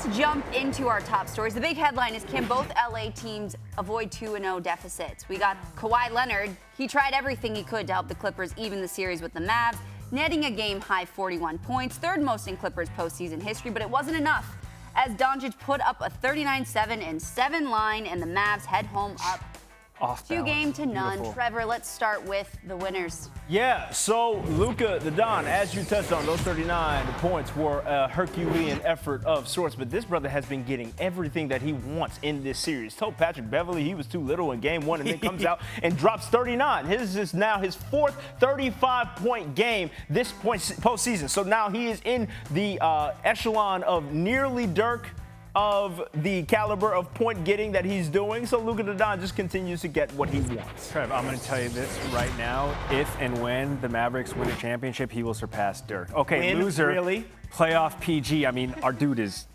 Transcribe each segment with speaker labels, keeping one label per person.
Speaker 1: let's jump into our top stories. The big headline is, can both LA teams avoid 2-0 deficits? We got Kawhi Leonard. He tried everything he could to help the Clippers even the series with the Mavs, netting a game-high 41 points, third most in Clippers postseason history, but it wasn't enough as Doncic put up a 39-7 line and the Mavs head home up
Speaker 2: Off balance.
Speaker 1: 2-0.
Speaker 2: Beautiful.
Speaker 1: Trevor, let's start with the winners.
Speaker 3: Yeah, so Luka, the Don, as you touched on, those 39 points were a Herculean effort of sorts, but this brother has been getting everything that he wants in this series. Told Patrick Beverley he was too little in game one and then comes out and drops 39. His is now his fourth 35-point game this postseason. So now he is in the echelon of nearly Dirk of the caliber of point getting that he's doing. So Luka Doncic just continues to get what he wants.
Speaker 2: Trev, I'm going to tell you this right now. If and when the Mavericks win a championship, he will surpass Dirk. Okay, loser.
Speaker 3: Really?
Speaker 2: Playoff PG. I mean, our dude is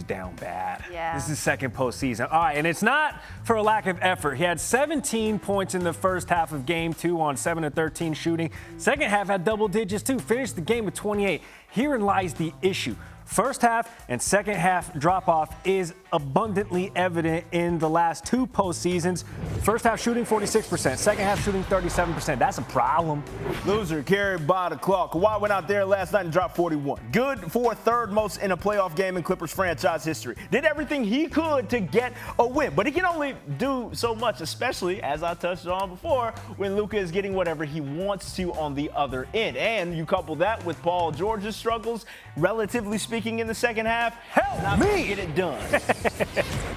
Speaker 2: down bad.
Speaker 1: Yeah.
Speaker 2: This is second postseason. All right, and it's not for a lack of effort. He had 17 points in the first half of game 2 on 7 of 13 shooting. Second half had double digits too. Finished the game with 28. Herein lies the issue. First half and second half drop-off is abundantly evident in the last two postseasons. First half shooting 46%, second half shooting 37%. That's a problem.
Speaker 3: Loser carried by the clock. Kawhi went out there last night and dropped 41. Good for third most in a playoff game in Clippers franchise history. Did everything he could to get a win, but he can only do so much, especially, as I touched on before, when Luka is getting whatever he wants to on the other end. And you couple that with Paul George's struggles, relatively speaking, in the second half,
Speaker 2: help me
Speaker 3: get it done.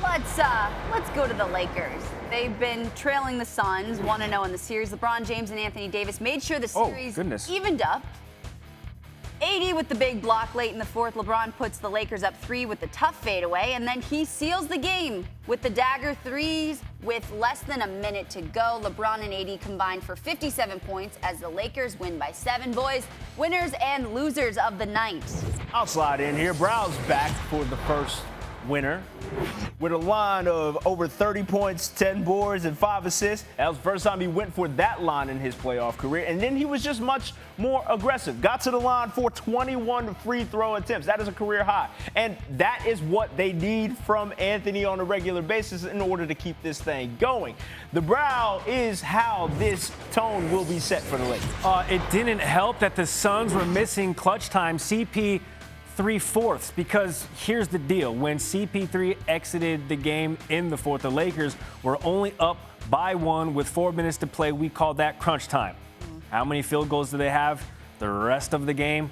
Speaker 1: Let's go to the Lakers. They've been trailing the Suns 1-0 in the series. LeBron James and Anthony Davis made sure the series evened up. AD with the big block late in the fourth. LeBron puts the Lakers up 3 with the tough fadeaway, and then he seals the game with the dagger threes with less than a minute to go. LeBron and AD combined for 57 points as the Lakers win by 7. Boys, winners and losers of the night.
Speaker 3: I'll slide in here. Brown's back for the first winner with a line of over 30 points, 10 boards, and 5 assists. That was the first time he went for that line in his playoff career. And then he was just much more aggressive. Got to the line for 21 free throw attempts. That is a career high. And that is what they need from Anthony on a regular basis in order to keep this thing going. The brow is how this tone will be set for the Lakers.
Speaker 2: It didn't help that the Suns were missing clutch time. CP 3/4, because here's the deal. When CP3 exited the game in the fourth, the Lakers were only up by 1 with 4 minutes to play. We called that crunch time. How many field goals do they have the rest of the game?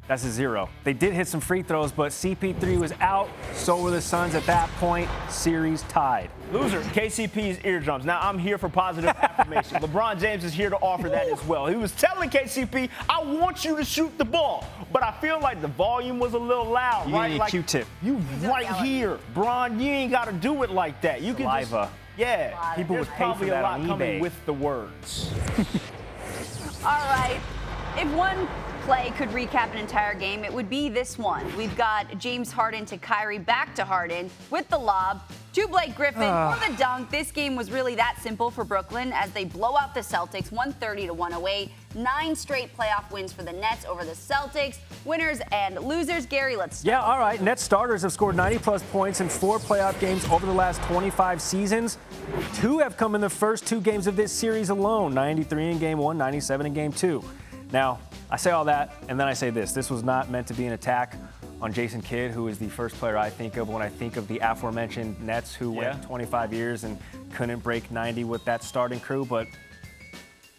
Speaker 2: That's a 0. They did hit some free throws, but CP3 was out. So were the Suns at that point. Series tied.
Speaker 3: Loser, KCP's eardrums. Now, I'm here for positive affirmation. LeBron James is here to offer that as well. He was telling KCP, I want you to shoot the ball. But I feel like the volume was a little loud,
Speaker 2: you
Speaker 3: right?
Speaker 2: Need a
Speaker 3: like,
Speaker 2: Q-tip.
Speaker 3: You right here, Bron. You ain't got to do it like that. You can just, yeah.
Speaker 2: People would pay for that on eBay.
Speaker 3: Coming with the words.
Speaker 1: All right. If one play could recap an entire game, it would be this one. We've got James Harden to Kyrie, back to Harden with the lob to Blake Griffin for the dunk. This game was really that simple for Brooklyn as they blow out the Celtics 130-108. 9 straight playoff wins for the Nets over the Celtics. Winners and losers. Gary, let's start.
Speaker 2: Yeah, all right. Nets starters have scored 90-plus points in 4 playoff games over the last 25 seasons. 2 have come in the first 2 games of this series alone. 93 in Game 1, 97 in Game 2. Now, I say all that, and then I say this. This was not meant to be an attack on Jason Kidd, who is the first player I think of when I think of the aforementioned Nets who went 25 years and couldn't break 90 with that starting crew, but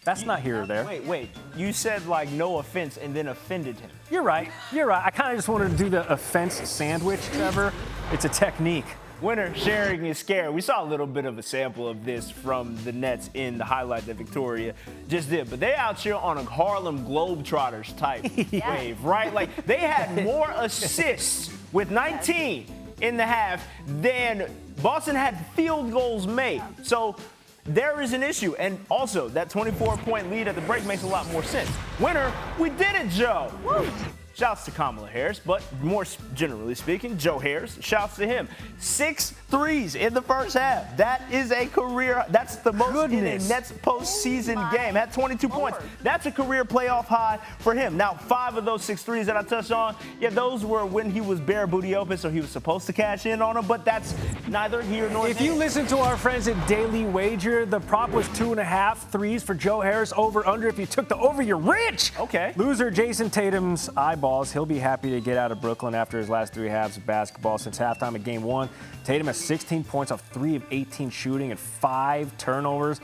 Speaker 2: that's not here or there.
Speaker 3: Wait. You said, like, no offense and then offended him.
Speaker 2: You're right. I kind of just wanted to do the offense sandwich, Trevor. It's a technique.
Speaker 3: Winner sharing is scary. We saw a little bit of a sample of this from the Nets in the highlight that Victoria just did. But they out here on a Harlem Globetrotters type wave, right? Like, they had more assists with 19 in the half than Boston had field goals made. So there is an issue. And also, that 24-point lead at the break makes a lot more sense. Winner, we did it, Joe. Woo. Shouts to Kamala Harris, but more generally speaking, Joe Harris, shouts to him. 6 threes in the first half. That is a career. That's the most in a Nets postseason game. Had 22 points. That's a career playoff high for him. Now, 5 of those 6 threes that I touched on, yeah, those were when he was bare booty open, so he was supposed to cash in on them, but that's neither here nor there.
Speaker 2: If you listen to our friends at Daily Wager, the prop was 2.5 threes for Joe Harris, over under. If you took the over, you're rich.
Speaker 3: Okay.
Speaker 2: Loser Jason Tatum's eyeballs. He'll be happy to get out of Brooklyn after his last 3 halves of basketball since halftime of game 1. Tatum has 16 points off 3 of 18 shooting and 5 turnovers.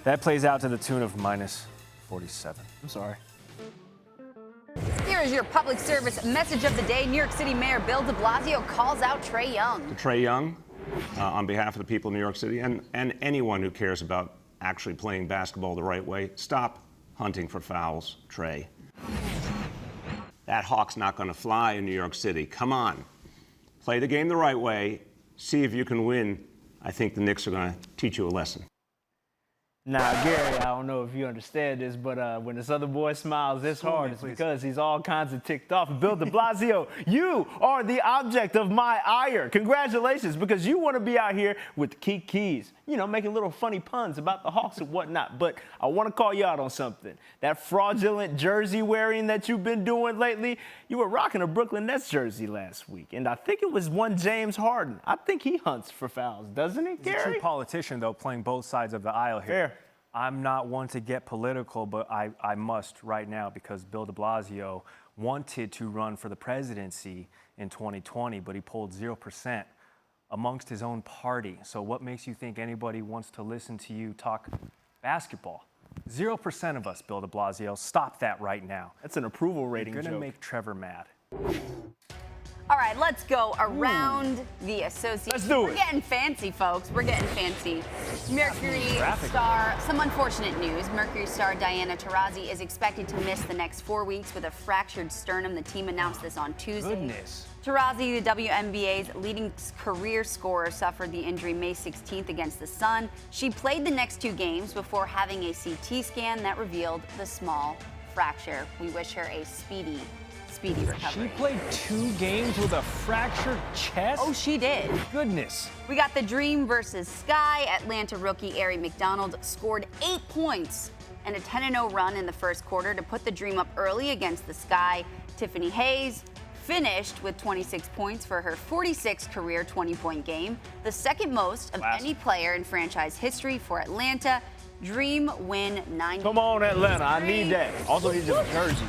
Speaker 2: That plays out to the tune of minus 47.
Speaker 3: I'm sorry.
Speaker 1: Here is your public service message of the day. New York City Mayor Bill de Blasio calls out Trae Young.
Speaker 4: To Trae Young, on behalf of the people of New York City and anyone who cares about actually playing basketball the right way, stop hunting for fouls, Trae. That hawk's not going to fly in New York City. Come on. Play the game the right way. See if you can win. I think the Knicks are going to teach you a lesson.
Speaker 3: Now, Gary, I don't know if you understand this, but when this other boy smiles this hard, it's because he's all kinds of ticked off. Bill de Blasio, you are the object of my ire. Congratulations, because you want to be out here with the keys, you know, making little funny puns about the Hawks and whatnot. But I want to call you out on something. That fraudulent jersey wearing that you've been doing lately, you were rocking a Brooklyn Nets jersey last week, and I think it was one James Harden. I think he hunts for fouls, doesn't he, Gary?
Speaker 2: He's a true politician, though, playing both sides of the aisle here.
Speaker 3: Fair.
Speaker 2: I'm not one to get political, but I must right now because Bill de Blasio wanted to run for the presidency in 2020, but he pulled 0% amongst his own party. So what makes you think anybody wants to listen to you talk basketball? 0% of us, Bill de Blasio. Stop that right now.
Speaker 3: That's an approval rating
Speaker 2: You're
Speaker 3: joke.
Speaker 2: going to make Trevor mad.
Speaker 1: All right, let's go around the association.
Speaker 3: Let's do it.
Speaker 1: We're getting fancy, folks. We're getting fancy. Mercury star, some unfortunate news. Mercury star Diana Taurasi is expected to miss the next 4 weeks with a fractured sternum. The team announced this on Tuesday.
Speaker 2: Goodness.
Speaker 1: Taurasi, the WNBA's leading career scorer, suffered the injury May 16th against the Sun. She played the next 2 games before having a CT scan that revealed the small fracture. We wish her a speedy recovery.
Speaker 2: She played 2 games with a fractured chest?
Speaker 1: Oh, she did.
Speaker 2: Goodness.
Speaker 1: We got the Dream versus Sky. Atlanta rookie Ari McDonald scored 8 points and a 10-0 run in the first quarter to put the Dream up early against the Sky. Tiffany Hayes finished with 26 points for her 46th career 20-point game, the second most of any player in franchise history for Atlanta. Dream win 9.
Speaker 3: Come on, Atlanta. I need that. Also need some jerseys.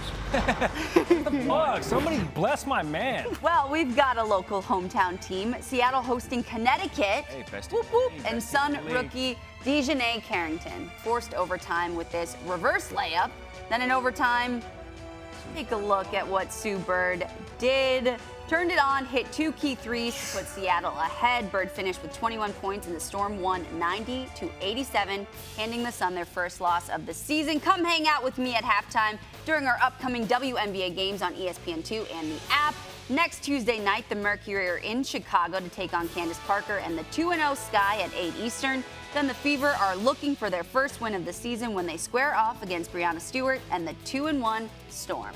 Speaker 2: Fuck, somebody bless my man.
Speaker 1: Well, we've got a local hometown team. Seattle hosting Connecticut.
Speaker 2: Hey, best
Speaker 1: Whoop, whoop. And Sun rookie Dejanay Carrington forced overtime with this reverse layup. Then in overtime, take a look at what Sue Bird did. Turned it on, hit 2 key threes to put Seattle ahead. Bird finished with 21 points, and the Storm won 90-87, handing the Sun their first loss of the season. Come hang out with me at halftime during our upcoming WNBA games on ESPN2 and the app. Next Tuesday night, the Mercury are in Chicago to take on Candace Parker and the 2-0 Sky at 8 Eastern. Then the Fever are looking for their first win of the season when they square off against Breanna Stewart and the 2-1 Storm.